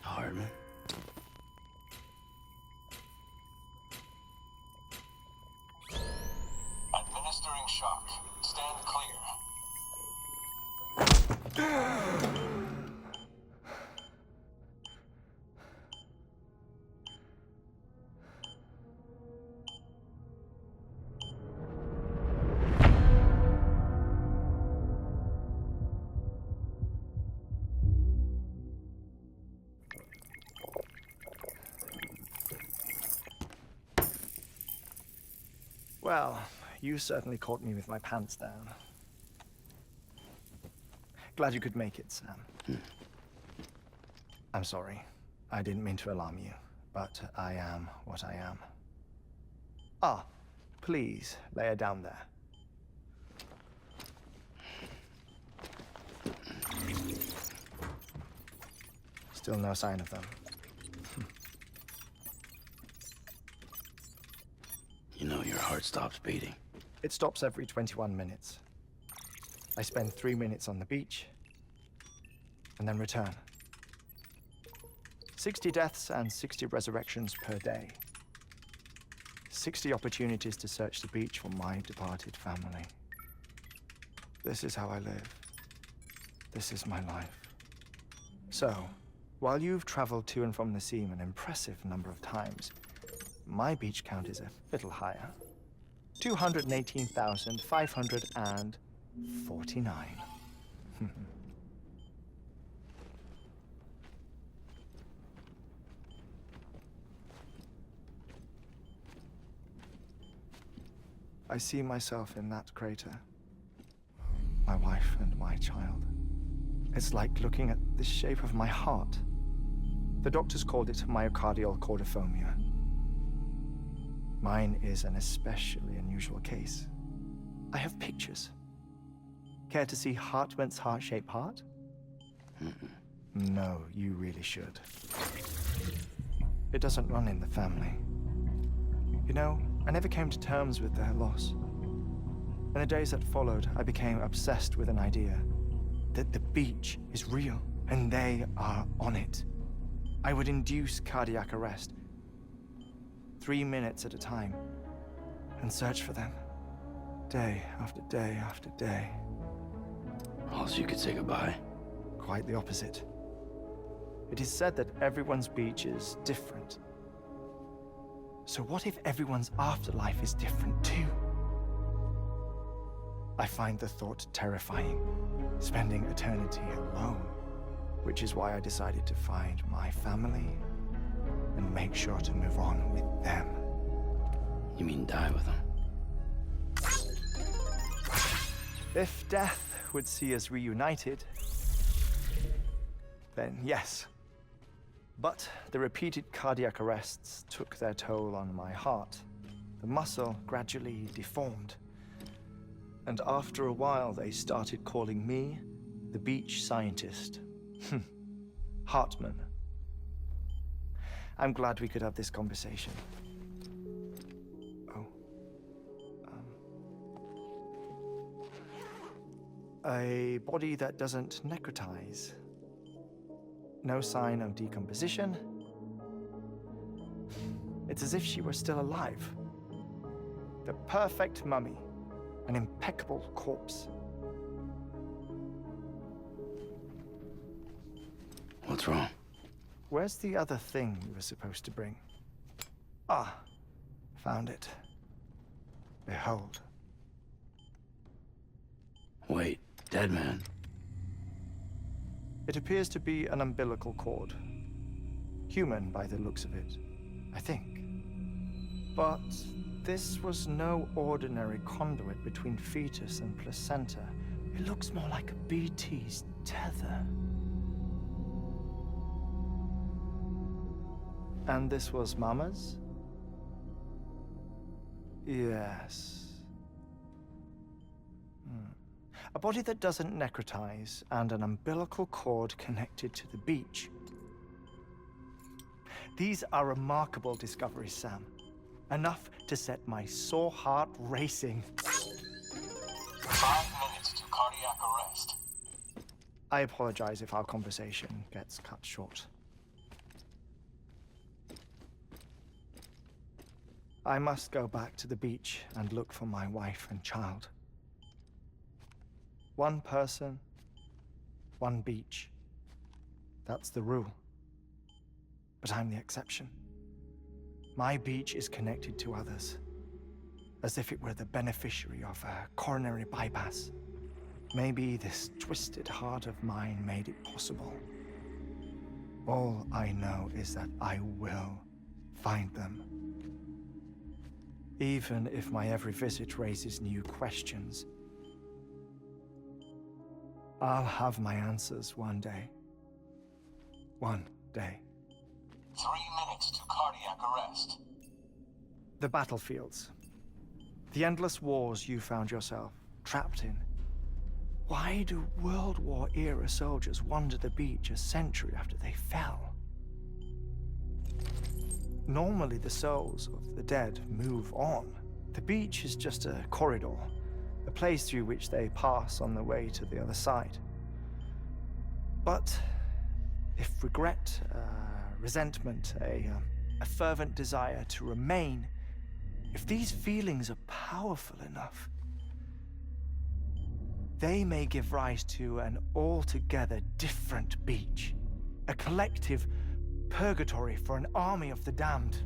Heartman. Administering shock. Stand clear. Well, you certainly caught me with my pants down. Glad you could make it, Sam. I'm sorry. I didn't mean to alarm you, but I am what I am. Ah, please, lay her down there. Still no sign of them. You know your heart stops beating. It stops every 21 minutes. I spend 3 minutes on the beach, and then return. 60 deaths and 60 resurrections per day. 60 opportunities to search the beach for my departed family. This is how I live. This is my life. So, while you've traveled to and from the sea an impressive number of times, my beach count is a little higher. 218,549. I see myself in that crater. My wife and my child. It's like looking at the shape of my heart. The doctors called it myocardial cordiformia. Mine is an especially unusual case. I have pictures. Care to see Heartman's heart-shaped heart? No, you really should. It doesn't run in the family. You know, I never came to terms with their loss. In the days that followed, I became obsessed with an idea that the beach is real, and they are on it. I would induce cardiac arrest, 3 minutes at a time, and search for them, day after day after day. All so you could say goodbye? Quite the opposite. It is said that everyone's beach is different. So what if everyone's afterlife is different too? I find the thought terrifying, spending eternity alone, which is why I decided to find my family and make sure to move on with them. You mean die with them? If death would see us reunited, then yes. But the repeated cardiac arrests took their toll on my heart. The muscle gradually deformed. And after a while, they started calling me the beach scientist. Heartman. I'm glad we could have this conversation. Oh. A body that doesn't necrotize. No sign of decomposition. It's as if she were still alive. The perfect mummy. An impeccable corpse. What's wrong? Where's the other thing you were supposed to bring? Ah, found it. Behold. Wait, dead man? It appears to be an umbilical cord. Human by the looks of it, I think. But this was no ordinary conduit between fetus and placenta. It looks more like a BT's tether. And this was Mama's? Yes. A body that doesn't necrotize, and an umbilical cord connected to the beach. These are remarkable discoveries, Sam. Enough to set my sore heart racing. 5 minutes to cardiac arrest. I apologize if our conversation gets cut short. I must go back to the beach and look for my wife and child. One person, one beach. That's the rule. But I'm the exception. My beach is connected to others, as if it were the beneficiary of a coronary bypass. Maybe this twisted heart of mine made it possible. All I know is that I will find them. Even if my every visit raises new questions, I'll have my answers one day. One day. 3 minutes to cardiac arrest. The battlefields. The endless wars you found yourself trapped in. Why do World War-era soldiers wander the beach a century after they fell? Normally the souls of the dead move on. The beach is just a corridor, a place through which they pass on the way to the other side. But if regret, resentment, a fervent desire to remain, if these feelings are powerful enough, they may give rise to an altogether different beach, a collective purgatory for an army of the damned.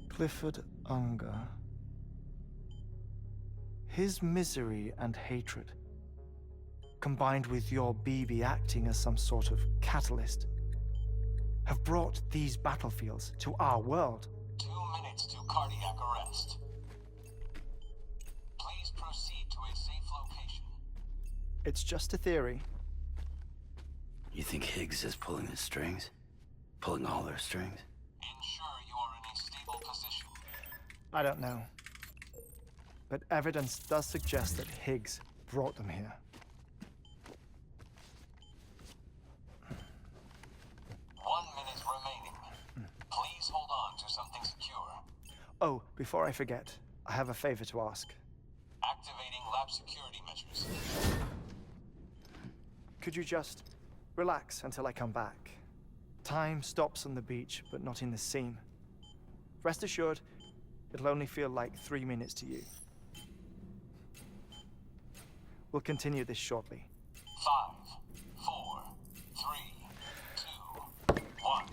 Clifford Unger. His misery and hatred, combined with your BB acting as some sort of catalyst, have brought these battlefields to our world. 2 minutes to cardiac arrest. Please proceed to a safe location. It's just a theory. You think Higgs is pulling the strings? Pulling all their strings? Ensure you are in a stable position. I don't know. But evidence does suggest that Higgs brought them here. 1 minute remaining. Please hold on to something secure. Oh, before I forget, I have a favor to ask. Activating lab security measures. Could you just relax until I come back? Time stops on the beach, but not in the scene. Rest assured, it'll only feel like 3 minutes to you. We'll continue this shortly. 5, 4, 3, 2, 1.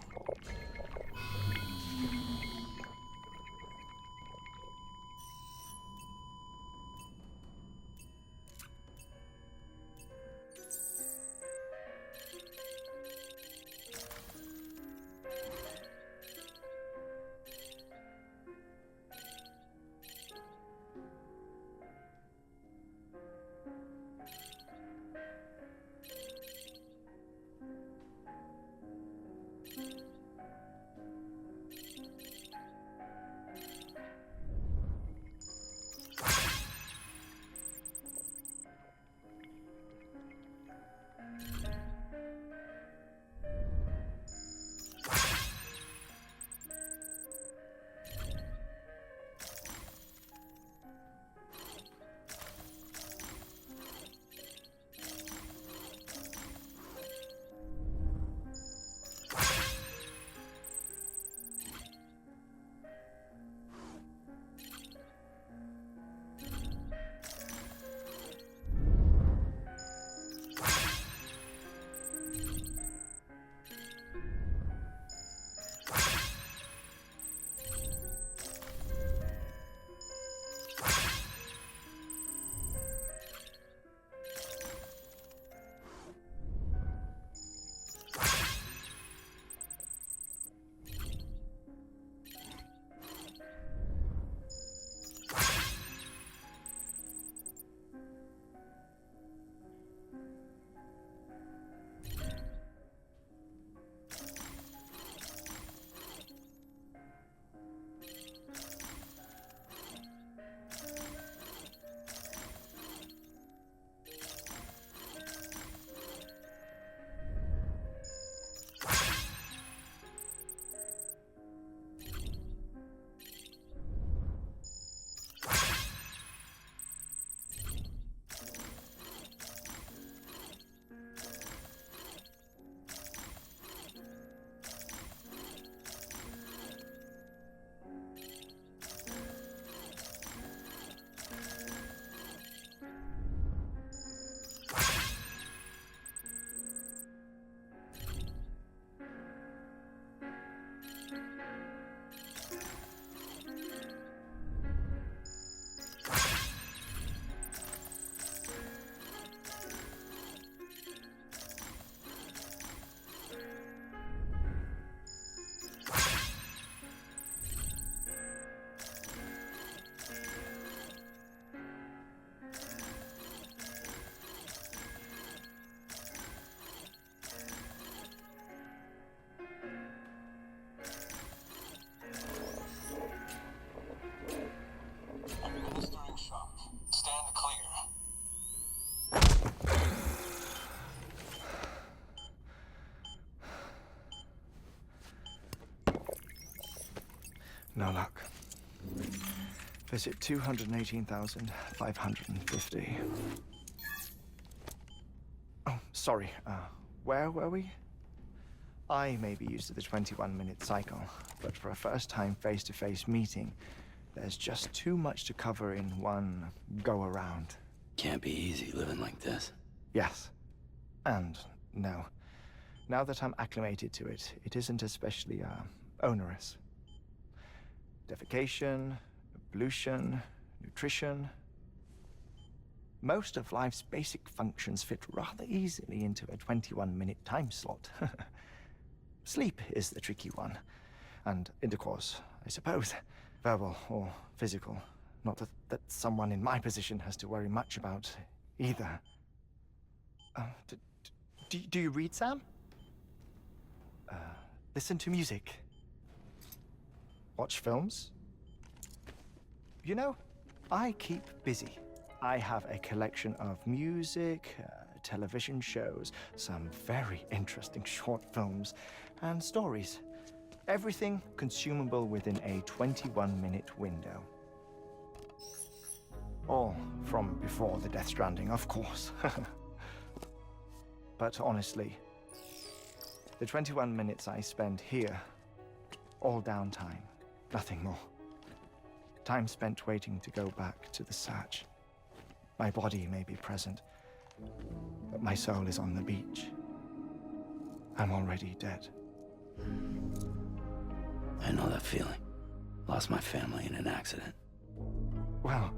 No luck. Visit 218,550. Oh, sorry. Where were we? I may be used to the 21-minute cycle, but for a first-time face-to-face meeting, there's just too much to cover in one go-around. Can't be easy living like this. Yes. And no. Now that I'm acclimated to it, it isn't especially, onerous. Defecation, pollution, nutrition. Most of life's basic functions fit rather easily into a 21-minute time slot. Sleep is the tricky one. And intercourse, I suppose. Verbal or physical. Not that someone in my position has to worry much about either. Do you read, Sam? Listen to music. Watch films? You know, I keep busy. I have a collection of music, television shows, some very interesting short films, and stories. Everything consumable within a 21-minute window. All from before the Death Stranding, of course. But honestly, the 21 minutes I spend here, all downtime, nothing more. Time spent waiting to go back to the Satch. My body may be present, but my soul is on the beach. I'm already dead. I know that feeling. Lost my family in an accident. Well,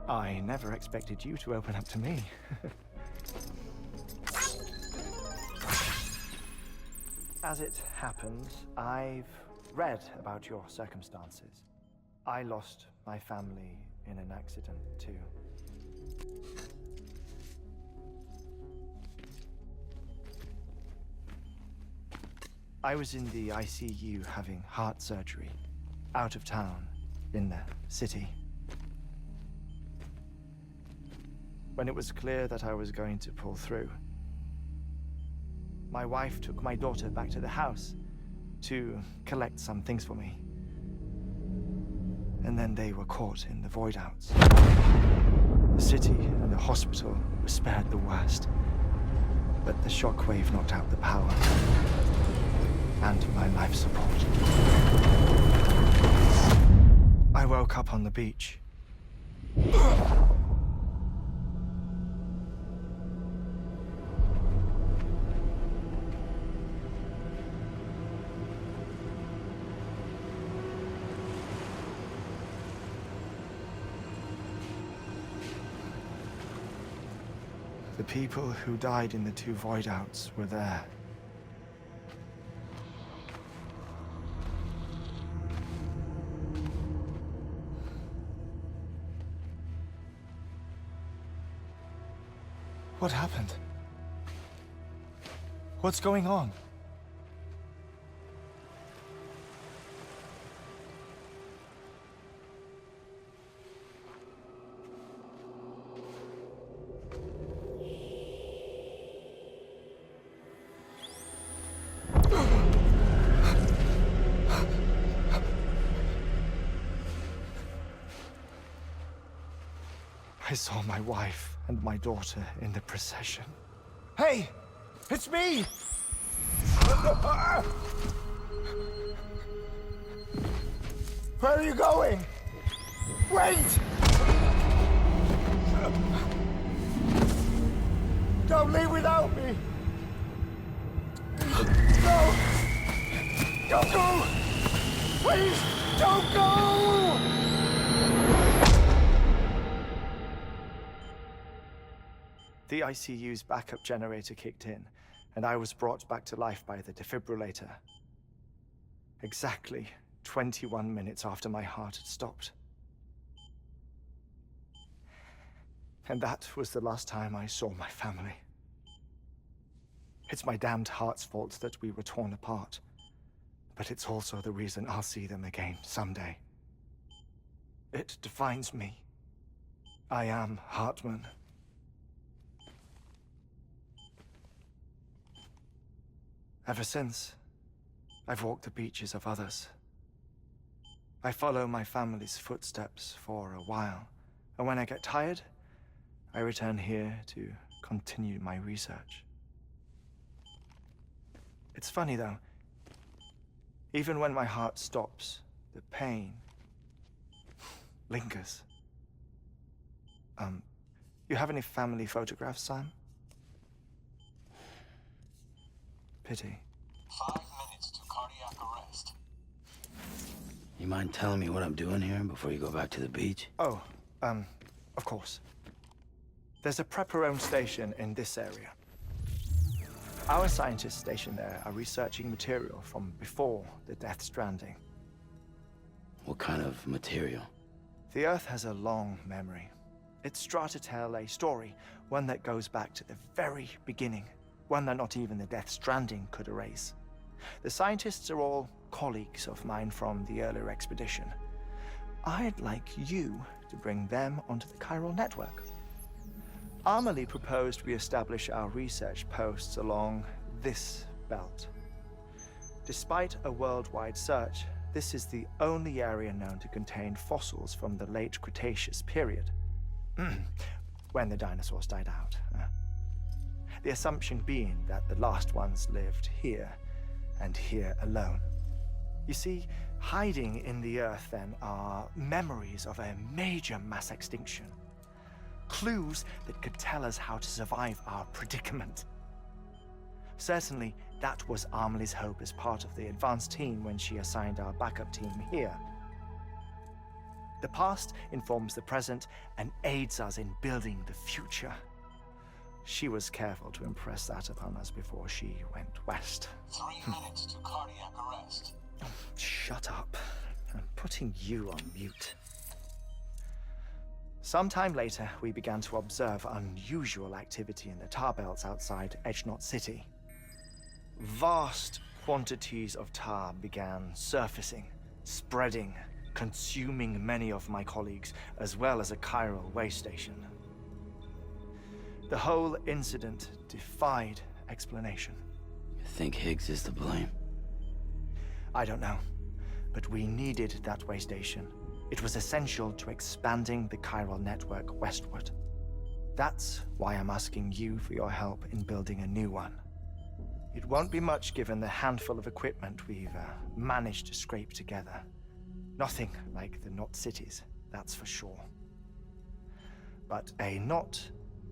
I never expected you to open up to me. As it happens, I've read about your circumstances. I lost my family in an accident, too. I was in the ICU having heart surgery, out of town, in the city. When it was clear that I was going to pull through, my wife took my daughter back to the house to collect some things for me. And then they were caught in the void outs. The city and the hospital were spared the worst, but the shockwave knocked out the power and my life support. I woke up on the beach. The people who died in the two void outs were there. What happened? What's going on? I saw my wife and my daughter in the procession. Hey! It's me! Where are you going? Wait! Don't leave without me! No! Don't go! Please, don't go! The ICU's backup generator kicked in, and I was brought back to life by the defibrillator. Exactly 21 minutes after my heart had stopped. And that was the last time I saw my family. It's my damned heart's fault that we were torn apart, but it's also the reason I'll see them again someday. It defines me. I am Heartman. Ever since, I've walked the beaches of others, I follow my family's footsteps for a while, and when I get tired, I return here to continue my research. It's funny though, even when my heart stops, the pain lingers. You have any family photographs, Sam? Pity. 5 minutes to cardiac arrest. You mind telling me what I'm doing here before you go back to the beach? Oh, of course. There's a Prepperone station in this area. Our scientists stationed there are researching material from before the Death Stranding. What kind of material? The Earth has a long memory. It's trying to tell a story, one that goes back to the very beginning, one that not even the Death Stranding could erase. The scientists are all colleagues of mine from the earlier expedition. I'd like you to bring them onto the chiral network. Amelie proposed we establish our research posts along this belt. Despite a worldwide search, this is the only area known to contain fossils from the late Cretaceous period, when the dinosaurs died out. The assumption being that the last ones lived here, and here alone. You see, hiding in the Earth then are memories of a major mass extinction. Clues that could tell us how to survive our predicament. Certainly, that was Amelie's hope as part of the advanced team when she assigned our backup team here. The past informs the present and aids us in building the future. She was careful to impress that upon us before she went west. 3 minutes to cardiac arrest. Oh, shut up. I'm putting you on mute. Sometime later, we began to observe unusual activity in the tar belts outside Edgenot City. Vast quantities of tar began surfacing, spreading, consuming many of my colleagues, as well as a chiral way station. The whole incident defied explanation. You think Higgs is to blame? I don't know, but we needed that way station. It was essential to expanding the chiral network westward. That's why I'm asking you for your help in building a new one. It won't be much given the handful of equipment we've managed to scrape together. Nothing like the knot cities, that's for sure. But a knot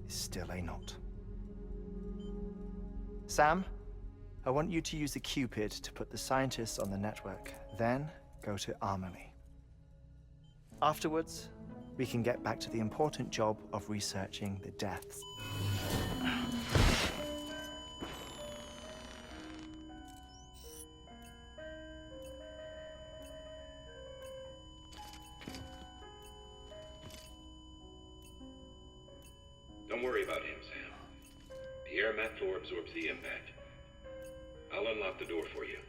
is still a knot. Sam, I want you to use the Cupid to put the scientists on the network, then go to Amelie. Afterwards, we can get back to the important job of researching the deaths. Don't worry about him, Sam. The air mat floor absorbs the impact. I'll unlock the door for you.